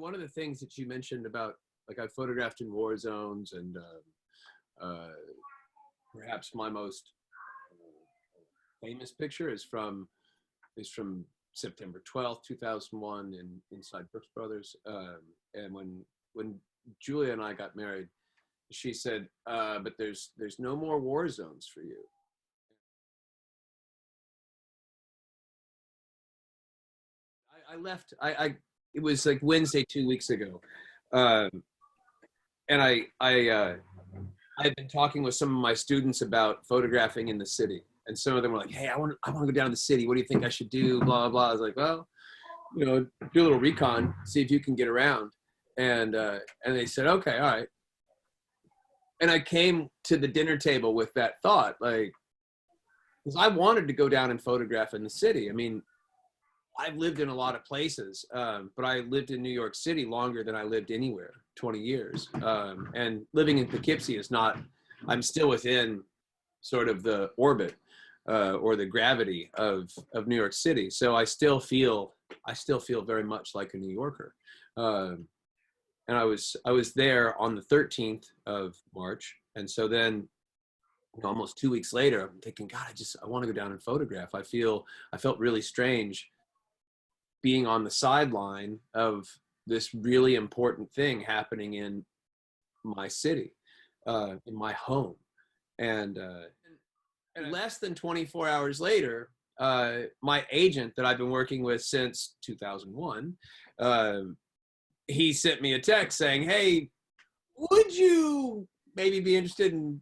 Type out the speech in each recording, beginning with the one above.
one of the things that you mentioned about, like, I photographed in war zones, and uh, perhaps my most famous picture is from September 12th, 2001, inside Brooks Brothers. And when Julia and I got married, she said, "But there's no more war zones for you." I left. It was like Wednesday 2 weeks ago, um, and I've been talking with some of my students about photographing in the city, and some of them were like, "Hey, I want to go down to the city. What do you think I should do?" Blah blah blah. I was like, "Well, do a little recon, see if you can get around." And they said, "Okay, all right." And I came to the dinner table with that thought, like, because I wanted to go down and photograph in the city. I mean, I've lived in a lot of places, but I lived in New York City longer than I lived anywhere, 20 years. And living in Poughkeepsie is not, I'm still within sort of the orbit or the gravity of New York City. So I still feel very much like a New Yorker. And I was there on the 13th of March. And so then, almost 2 weeks later, I'm thinking, God, I want to go down and photograph. I felt really strange being on the sideline of this really important thing happening in my city, in my home. And less than 24 hours later, my agent that I've been working with since 2001, he sent me a text saying, "Hey, would you maybe be interested in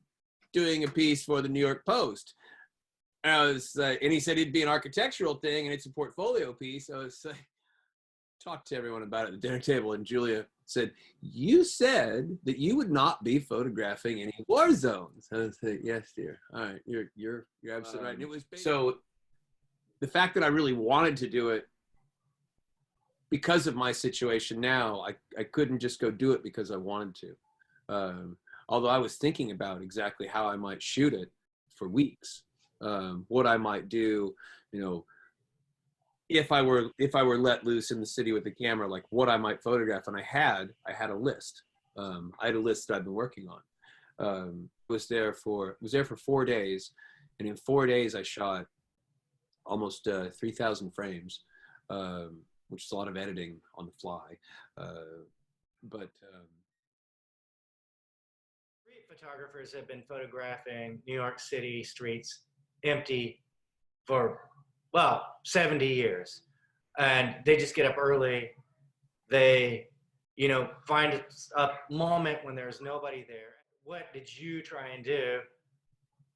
doing a piece for the New York Post?" And he said it'd be an architectural thing and it's a portfolio piece. I was like, talked to everyone about it at the dinner table, and Julia said, "You said that you would not be photographing any war zones." I was like, "Yes, dear. All right, you're absolutely right." And it was so the fact that I really wanted to do it because of my situation now, I couldn't just go do it because I wanted to. Although I was thinking about exactly how I might shoot it for weeks, what I might do, if I were let loose in the city with the camera, like what I might photograph. And I had a list. I had a list that I've been working on. Was there for 4 days, and in 4 days I shot almost 3,000 frames, which is a lot of editing on the fly. But Street photographers have been photographing New York City streets empty for, well, 70 years. And they just get up early. They, find a moment when there's nobody there. What did you try and do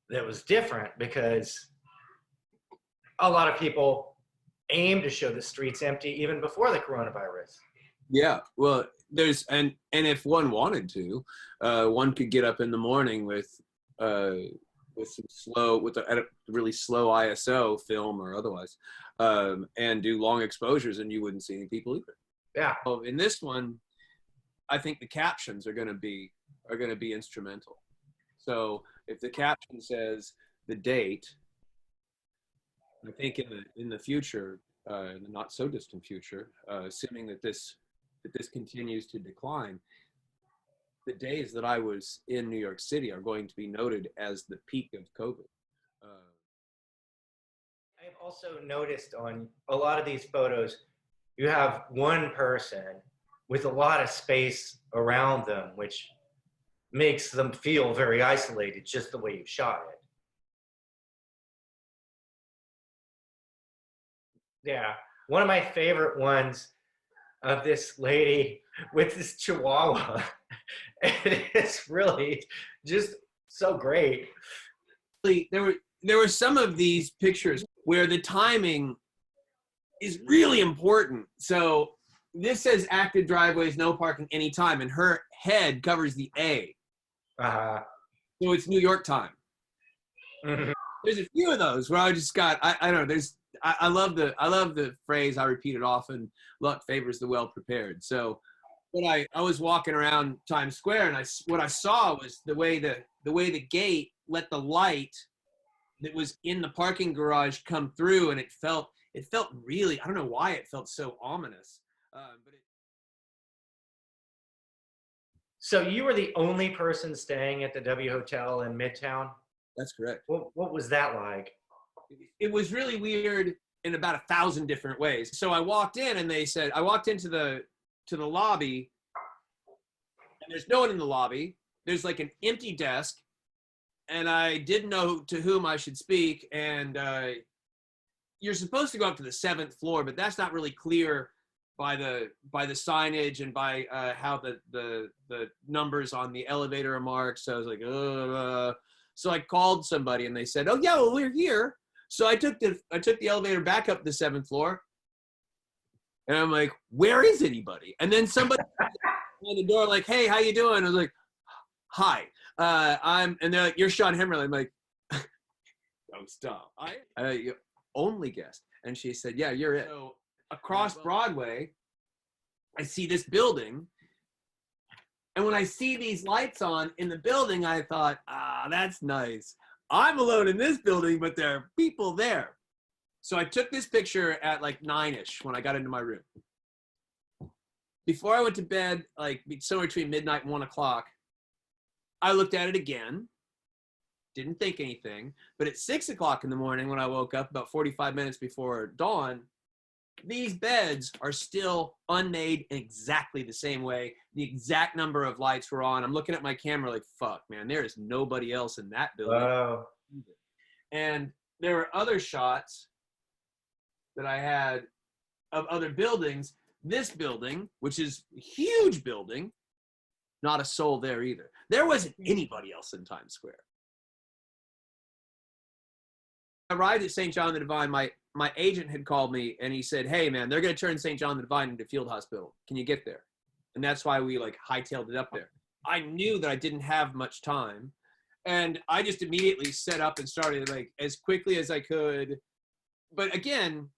that was different? Because a lot of people aim to show the streets empty even before the coronavirus. yeah, well, and if one wanted to, one could get up in the morning with a really slow ISO film or otherwise, and do long exposures, and you wouldn't see any people either. Yeah. So in this one, I think the captions are going to be instrumental. So if the caption says the date, I think in the future, in the not so distant future, assuming that this continues to decline, the days that I was in New York City are going to be noted as the peak of COVID. I've also noticed on a lot of these photos, you have one person with a lot of space around them, which makes them feel very isolated, just the way you shot it. Yeah. One of my favorite ones of this lady with this chihuahua. It's really just so great. There were some of these pictures where the timing is really important. So this says active driveways, no parking anytime, and her head covers the A. So it's New York time. Mm-hmm. There's a few of those where I just got, I don't know, I love the phrase, I repeat it often, luck favors the well prepared. So when I was walking around Times Square, and what I saw was the way the gate let the light that was in the parking garage come through, and it felt really, I don't know why it felt so ominous, but So you were the only person staying at the W Hotel in Midtown? That's correct. What was that like? It was really weird in about 1,000 different ways. So I walked in and they said, I walked into the lobby and there's no one in the lobby. There's like an empty desk and I didn't know to whom I should speak. And you're supposed to go up to the 7th floor, but that's not really clear by the signage and by how the numbers on the elevator are marked. So I was like, so I called somebody and they said, oh yeah, well, we're here. So I took the elevator back up the 7th floor. And I'm like, where is anybody? And then somebody on the door like, hey, how you doing? I was like, hi. And they're like, you're Sean Hemmerle. I'm like, oh, stop. You only guest. And she said, yeah, you're it. So across Broadway, I see this building. And when I see these lights on in the building, I thought, that's nice. I'm alone in this building, but there are people there. So I took this picture at like 9-ish when I got into my room. Before I went to bed, like somewhere between midnight and 1 o'clock, I looked at it again, didn't think anything. But at 6 o'clock in the morning when I woke up, about 45 minutes before dawn, these beds are still unmade in exactly the same way. The exact number of lights were on. I'm looking at my camera like, fuck, man, there is nobody else in that building. Wow. And there were other shots that I had of other buildings. This building, which is a huge building, not a soul there either. There wasn't anybody else in Times Square. I arrived at St. John the Divine. My agent had called me and he said, hey man, they're going to turn St. John the Divine into field hospital. Can you get there? And that's why we like hightailed it up there. I knew that I didn't have much time. And I just immediately set up and started like as quickly as I could. But again,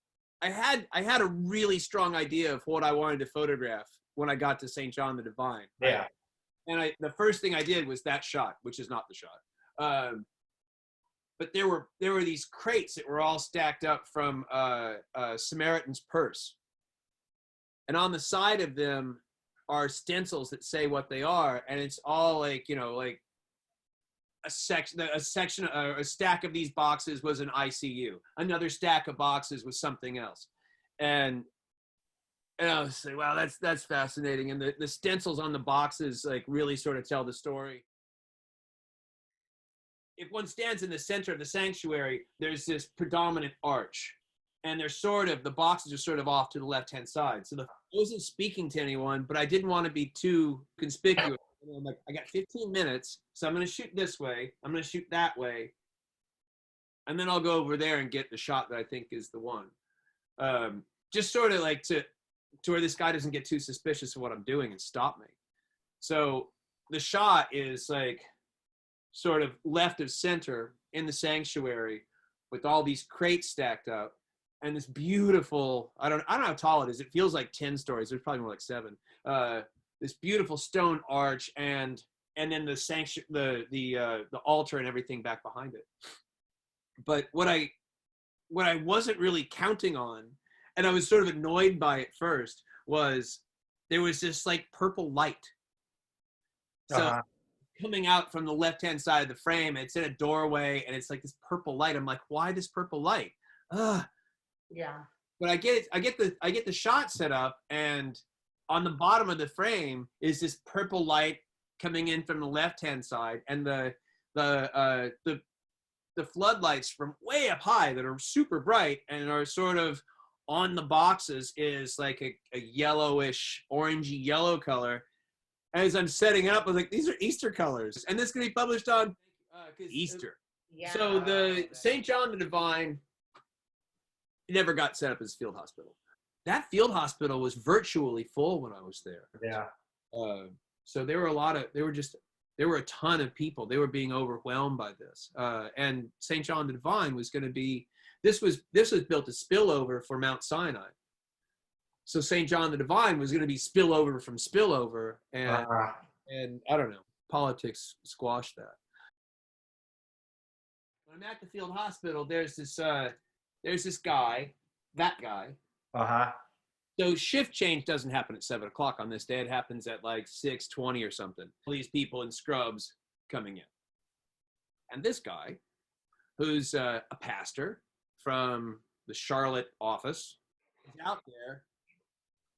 I had a really strong idea of what I wanted to photograph when I got to St. John the Divine. Yeah. And the first thing I did was that shot, which is not the shot. But there were these crates that were all stacked up from Samaritan's Purse. And on the side of them are stencils that say what they are. And it's all like, you know, like a stack of these boxes was an ICU. Another stack of boxes was something else. And I was like, wow, that's fascinating. And the stencils on the boxes like really sort of tell the story. If one stands in the center of the sanctuary, there's this predominant arch. And the boxes are sort of off to the left-hand side. So I wasn't speaking to anyone, but I didn't want to be too conspicuous. And I'm like, I got 15 minutes, so I'm going to shoot this way. I'm going to shoot that way. And then I'll go over there and get the shot that I think is the one. Just sort of like to where this guy doesn't get too suspicious of what I'm doing and stop me. So the shot is like sort of left of center in the sanctuary with all these crates stacked up and this beautiful, I don't know how tall it is. It feels like 10 stories. There's probably more like 7. This beautiful stone arch and then the altar and everything back behind it. But what I wasn't really counting on, and I was sort of annoyed by it first, was there was this like purple light. So coming out from the left-hand side of the frame, it's in a doorway and it's like this purple light. I'm like, why this purple light? Yeah. But I get the shot set up, and on the bottom of the frame is this purple light coming in from the left-hand side, and the floodlights from way up high that are super bright and are sort of on the boxes is like a yellowish, orangey yellow color. As I'm setting it up, I was like, these are Easter colors. And this is going to be published on Easter. Yeah. So the St. John the Divine never got set up as a field hospital. That field hospital was virtually full when I was there. Yeah. So there were a ton of people. They were being overwhelmed by this. And St. John the Divine was going to be, this was built as spillover for Mount Sinai. So St. John the Divine was going to be spillover from spillover, and I don't know, politics squashed that. When I'm at the field hospital, there's this guy, that guy, So shift change doesn't happen at 7 o'clock on this day. It happens at like 6:20 or something. All these people in scrubs coming in. And this guy, who's a pastor from the Charlotte office, is out there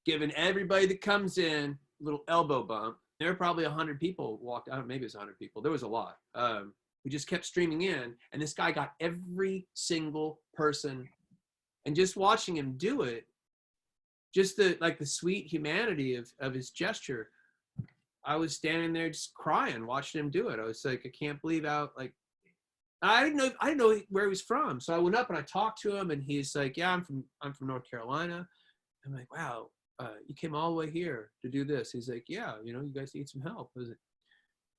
giving everybody that comes in a little elbow bump. There were probably 100 people walked out. Maybe it was 100 people. There was a lot. We just kept streaming in. And this guy got every single person. And just watching him do it, just the sweet humanity of his gesture, I was standing there just crying, watching him do it. I was like, I can't believe how, like, I didn't know where he was from. So I went up and I talked to him, and he's like, yeah, I'm from North Carolina. I'm like, wow, you came all the way here to do this. He's like, yeah, you guys need some help.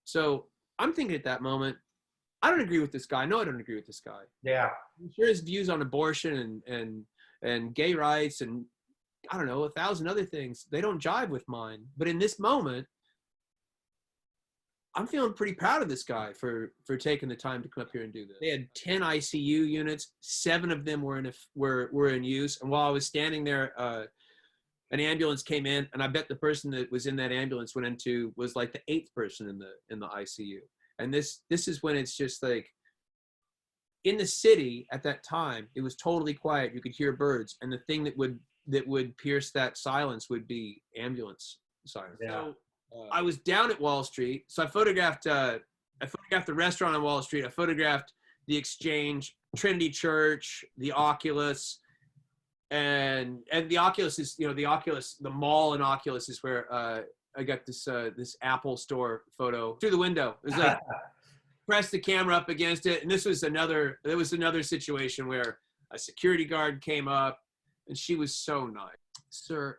So I'm thinking at that moment, I don't agree with this guy. No, I don't agree with this guy. Yeah. I'm sure his views on abortion and gay rights and I don't know, 1,000 other things, they don't jive with mine. But in this moment, I'm feeling pretty proud of this guy for taking the time to come up here and do this. They had 10 ICU units. 7 of them were in use. And while I was standing there, an ambulance came in, and I bet the person that was in that ambulance was like the 8th person in the ICU. And this is when it's just like, in the city at that time, it was totally quiet. You could hear birds, and the thing that would pierce that silence would be ambulance sirens. Yeah. So I was down at Wall Street, so I photographed the restaurant on Wall Street. I photographed the Exchange, Trinity Church, the Oculus, and the Oculus is the mall in Oculus is where I got this Apple store photo through the window. It was like press the camera up against it, and there was another situation where a security guard came up, and she was so nice. Sir,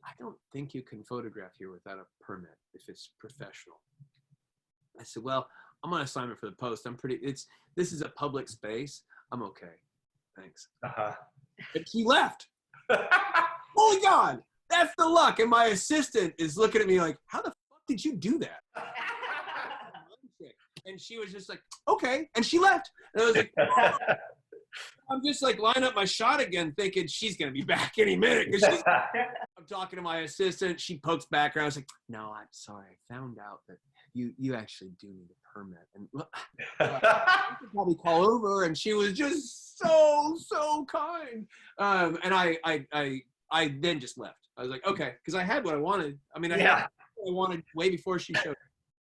I don't think you can photograph here without a permit if it's professional. I said, well, I'm on assignment for the Post. This is a public space. I'm okay. Thanks. Uh-huh. And she left. Holy God, that's the luck. And my assistant is looking at me like, how the fuck did you do that? And she was just like, okay. And she left. And I was like, oh. I'm just like lining up my shot again, thinking she's going to be back any minute. I'm talking to my assistant. She pokes back around. I was like, no, I'm sorry. I found out that you actually do need a permit. And I could probably call over. And she was just so kind. And I then just left. I was like, okay, because I had what I wanted. I mean, I had what I wanted way before she showed up.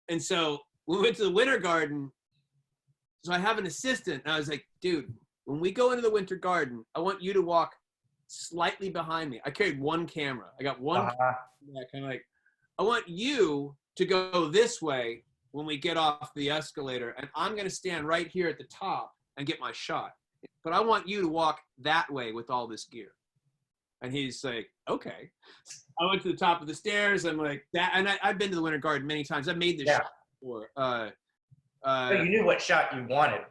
And so we went to the Winter Garden. So I have an assistant. And I was like, dude, when we go into the Winter Garden, I want you to walk slightly behind me. I carried one camera. I got one camera, kind of like, I want you to go this way when we get off the escalator, and I'm going to stand right here at the top and get my shot. But I want you to walk that way with all this gear. And he's like, okay. I went to the top of the stairs. I'm like, that. And I've been to the Winter Garden many times. I've made this shot before. So you knew what shot you wanted.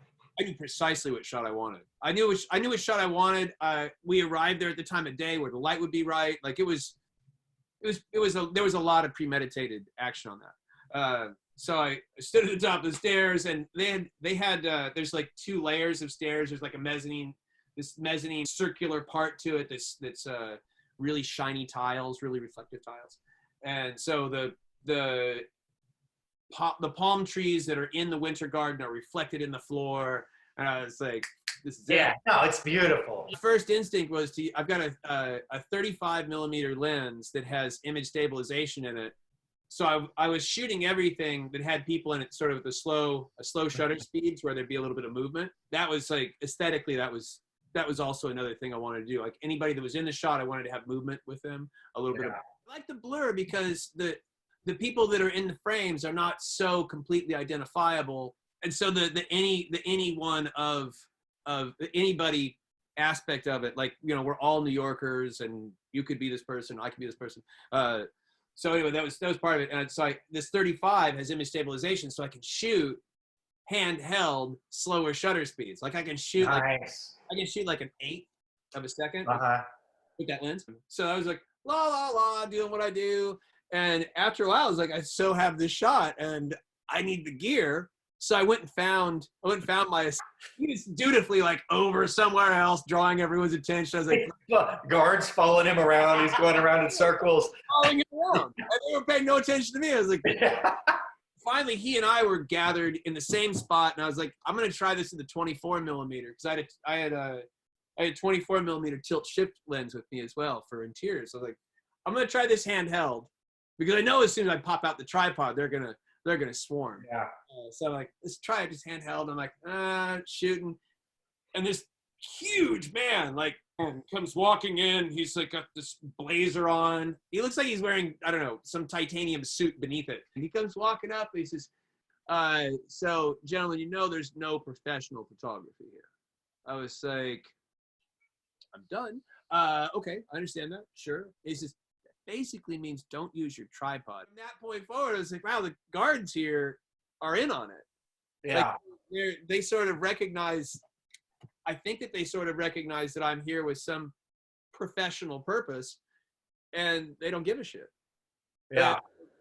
I knew precisely what shot I wanted. I knew what shot I wanted. We arrived there at the time of day where the light would be right. Like there was a lot of premeditated action on that. So I stood at the top of the stairs, and they had there's like 2 layers of stairs. There's like this mezzanine circular part to it that's really shiny tiles, really reflective tiles. And so the palm trees that are in the Winter Garden are reflected in the floor. And I was like, this is it. No, it's beautiful. The first instinct was I've got a 35 millimeter lens that has image stabilization in it. So I was shooting everything that had people in it sort of at a slow shutter speeds where there'd be a little bit of movement. That was like, aesthetically, that was also another thing I wanted to do. Like anybody that was in the shot, I wanted to have movement with them, a little bit of, I like the blur because the people that are in the frames are not so completely identifiable. And so the any one of anybody aspect of it, like, we're all New Yorkers, and you could be this person, I could be this person. So anyway, that was part of it. And so this 35 has image stabilization, so I can shoot handheld, slower shutter speeds. Like I can shoot like an 1/8 of a second with that lens. So I was like, la la la, doing what I do. And after a while, I was like, I so have this shot, and I need the gear. So I went and found my he was dutifully like over somewhere else, drawing everyone's attention. I was like, Guards following him around. He's going around in circles. following him around. And they were paying no attention to me. I was like, finally, he and I were gathered in the same spot, and I was like, I'm gonna try this in the 24 millimeter because I had a 24 millimeter tilt shift lens with me as well for interiors. So I was like, I'm gonna try this handheld because I know as soon as I pop out the tripod, they're gonna swarm. Yeah. So I'm like, let's try it just handheld. I'm like, shooting, and this huge man like comes walking in. He's like got this blazer on. He looks like he's wearing, I don't know, some titanium suit beneath it. And he comes walking up. And he says, so gentlemen, you know there's no professional photography here. I was like, I'm done. Okay, I understand that. Sure. He says, basically means don't use your tripod. From that point forward, I was like, wow, the guards here are in on it. Yeah. Like, they sort of recognize, I think that they sort of recognize that I'm here with some professional purpose, and they don't give a shit. Yeah.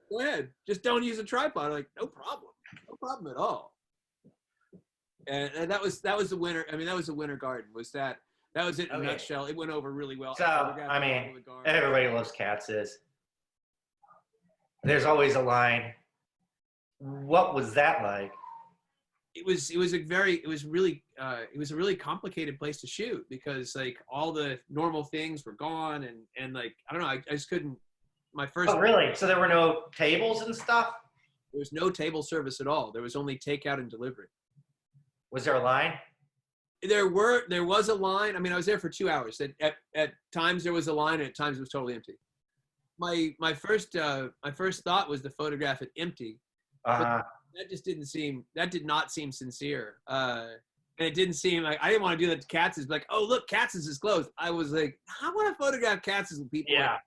Go ahead, just don't use a tripod. I'm like, no problem at all. And that was the winter. I mean, that was the Winter Garden. That was it in a nutshell. It went over really well. So, I mean, everybody loves Katz's. There's always a line. What was that like? It was a really complicated place to shoot because like all the normal things were gone and like, I don't know, I just couldn't, my first. Oh, really? So there were no tables and stuff? There was no table service at all. There was only takeout and delivery. Was there a line? There was a line. I mean, I was there for 2 hours. At times there was a line, and at times it was totally empty. My first thought was to photograph it empty. But that did not seem sincere. And it didn't seem like, I didn't want to do that to Katz's. Like, oh look, Katz's is closed. I was like, I want to photograph Katz's with people. Yeah.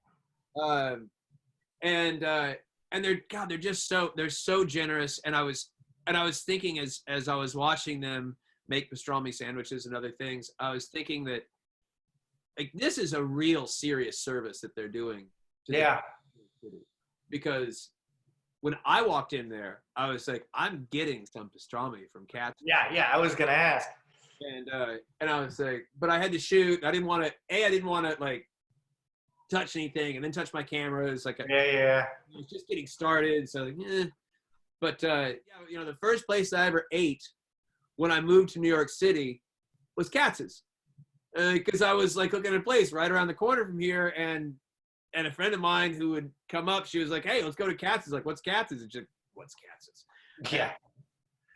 And they're just so generous. And I was thinking as I was watching them make pastrami sandwiches and other things, I was thinking that like this is a real serious service that they're doing. Yeah. Because when I walked in there, I was like, I'm getting some pastrami from Katz. Yeah, I was gonna ask. And I was like, but I had to shoot. I didn't want to like touch anything and then touch my camera. It was like Yeah. I was just getting started, so like, But you know, the first place I ever ate when I moved to New York City was Katz's, because I was like looking at a place right around the corner from here, and a friend of mine who would come up, she was like, "Hey, let's go to Katz's." Like, what's Katz's? And she's like, what's Katz's? Yeah.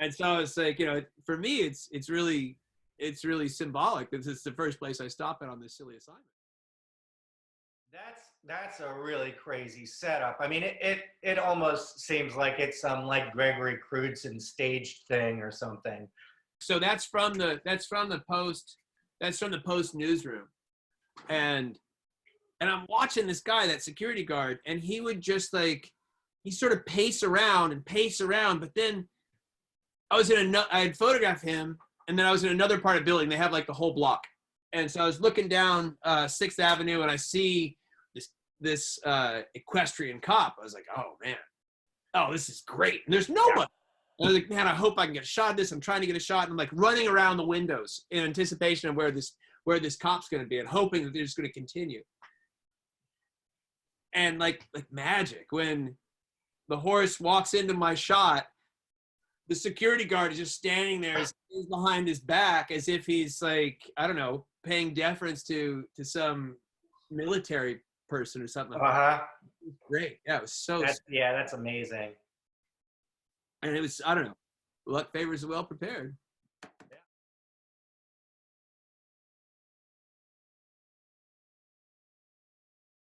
And so I was like, you know, for me, it's really symbolic. This is the first place I stop at on this silly assignment. That's a really crazy setup. I mean, it almost seems like it's some like Gregory Crewdson staged thing or something. So that's from the Post newsroom, and I'm watching this guy, that security guard, and he would just like, he sort of pace around, but then I had photographed him, and then I was in another part of the building. They have like the whole block, and so I was looking down 6th Avenue, and I see this equestrian cop. I was like, oh man, oh, this is great. And there's nobody. Yeah. I was like, man, I hope I can get a shot of this. I'm trying to get a shot. And I'm like running around the windows in anticipation of where this cop's going to be and hoping that they're just going to continue. And like magic, when the horse walks into my shot, the security guard is just standing there, his hands behind his back, as if he's like, I don't know, paying deference to some military person or something like that. It was great. Yeah, it was so. That's amazing. And it was, I don't know, luck favors the well prepared.